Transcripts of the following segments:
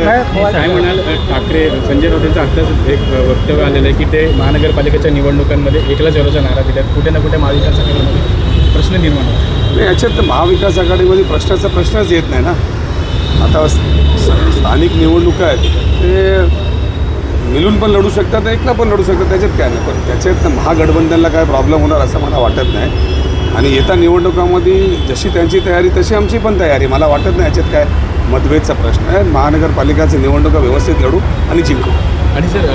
काय म्हणाल ठाकरे संजय राऊतांचं आत्ताच एक वक्तव्य आलेलं आहे की ते महानगरपालिकेच्या निवडणुकांमध्ये एकला झेरोचा नारा दिल्यात, कुठे ना कुठे महाविकास आघाडीमध्ये प्रश्न निर्माण होतो. नाही, याच्यात तर महाविकास आघाडीमध्ये प्रश्नच येत नाही ना. आता स्थानिक निवडणुका आहेत, ते मिळून पण लढू शकतात, एकला पण लढू शकतात, त्याच्यात काय नाही. पण त्याच्यात महागठबंधनला काय प्रॉब्लेम होणार असं मला वाटत नाही. आणि येत्या निवडणुकामध्ये जशी त्यांची तयारी तशी आमची पण तयारी. मला वाटत नाही याच्यात काय मतभेदचा प्रश्न आहे. महानगरपालिकाची निवडणुका व्यवस्थित लढू आणि जिंकू. आणि सर,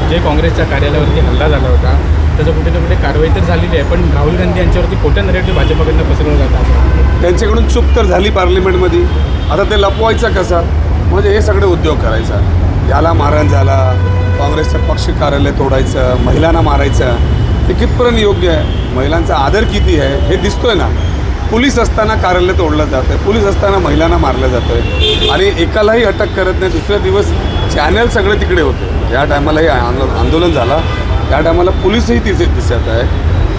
जे काँग्रेसच्या कार्यालयावरती हल्ला झाला होता त्याचं कुठे ना कुठे कारवाई तर झालेली आहे, पण राहुल गांधी यांच्यावरती खोटं नरेटिव्ह भाजपकडनं पसरवलं जातं. त्यांच्याकडून चूक तर झाली पार्लिमेंटमध्ये, आता ते लपवायचं कसं, म्हणजे हे सगळे उद्योग करायचा. याला मारहाण झाला, काँग्रेसचं पक्ष कार्यालय तोडायचं, महिलांना मारायचं, हे कितपर्यंत योग्य आहे? महिलांचा आदर किती आहे हे दिसतोय ना. पोलीस असताना कार्यालय तोडलं जातं आहे, पोलीस असताना महिलांना मारलं जातं आहे आणि एकालाही अटक करत नाही. दुसऱ्या दिवस चॅनल सगळे तिकडे होते. या टायमालाही आंदोलन झाला, त्या टायमाला पोलीसही तिथे दिसत आहे,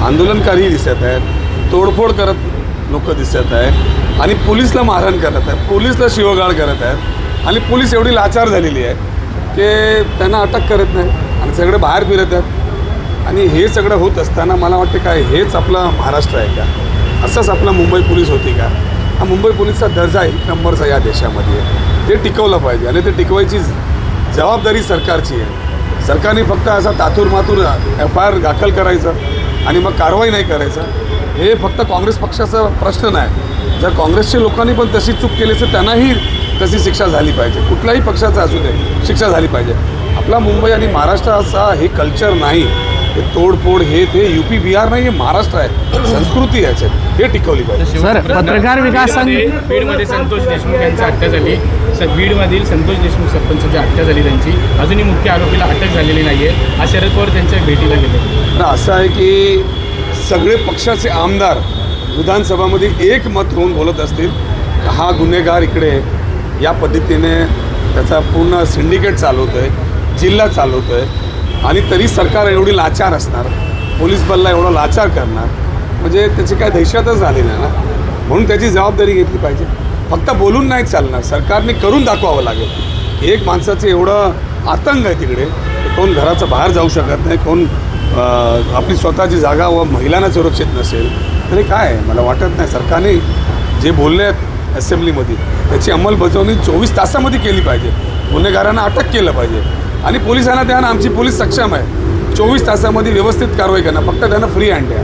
आंदोलनकारीही दिसत आहेत, तोडफोड करत लोक दिसत आहेत आणि पोलीसला मारहाण करत आहेत, पोलीसला शिवगाळ करत आहेत आणि पोलीस एवढी लाचार झालेली आहे की त्यांना अटक करत नाही आणि सगळे बाहेर फिरत आहेत. आणि हे सगळं होत असताना मला वाटतं काय हेच आपलं महाराष्ट्र आहे का? असंच आपला मुंबई पोलीस होती का? हा मुंबई पोलीसचा दर्जा एक नंबरचा या देशामध्ये आहे, ते टिकवलं पाहिजे आणि ते टिकवायची जबाबदारी सरकारची आहे. सरकारने फक्त असा तातूरमातूर FIR दाखल करायचं आणि मग कारवाई नाही करायचं, हे फक्त काँग्रेस पक्षाचा प्रश्न नाही. जर काँग्रेसच्या लोकांनी पण तशी चूक केली तर त्यांनाही तशी शिक्षा झाली पाहिजे. कुठल्याही पक्षाचा असू दे, शिक्षा झाली पाहिजे. आपला मुंबई आणि महाराष्ट्राचा हे कल्चर नाही, हे तोडफोड हे ते UP बिहार नाही, हे महाराष्ट्र आहे, संस्कृती याच्यात हे टिकवली पाहिजे. सर, पत्रकार विकास संघ बीडमध्ये संतोष देशमुख यांची हत्या झाली. बीडमधील संतोष देशमुख सरपंचाची हत्या झाली त्यांची, अजूनही मुख्य आरोपीला अटक झालेली नाही आहे. आज शरद पवार त्यांच्या भेटीला गेले. तर असं आहे की सगळे पक्षाचे आमदार विधानसभामध्ये एक मत होऊन बोलत असतील, हा गुन्हेगार इकडे या पद्धतीने त्याचा पूर्ण सिंडिकेट चालवतो आहे, जिल्हा चालवतो आहे आणि तरी सरकार एवढी लाचार असणार, पोलीस बलला एवढा लाचार करणार, म्हणजे त्याची काय दहशतच झाली नाही ना. म्हणून त्याची जबाबदारी घेतली पाहिजे. फक्त बोलून नाही चालणार, सरकारने करून दाखवावं लागेल. एक माणसाचं एवढं आतंक आहे तिकडे, कोण घराचं बाहेर जाऊ शकत नाही, कोण आपली स्वतःची जागा व महिलांना सुरक्षित नसेल, तरी काय मला वाटत नाही. सरकारने जे बोलले आहेत असेंब्लीमध्ये त्याची अंमलबजावणी 24 तासामध्ये केली पाहिजे. गुन्हेगारांना अटक केलं पाहिजे आणि पोलिसांना द्या ना, आमची पोलीस सक्षम आहे, 24 तासामध्ये व्यवस्थित कारवाई करणं, फक्त त्यांना फ्री हँड द्या.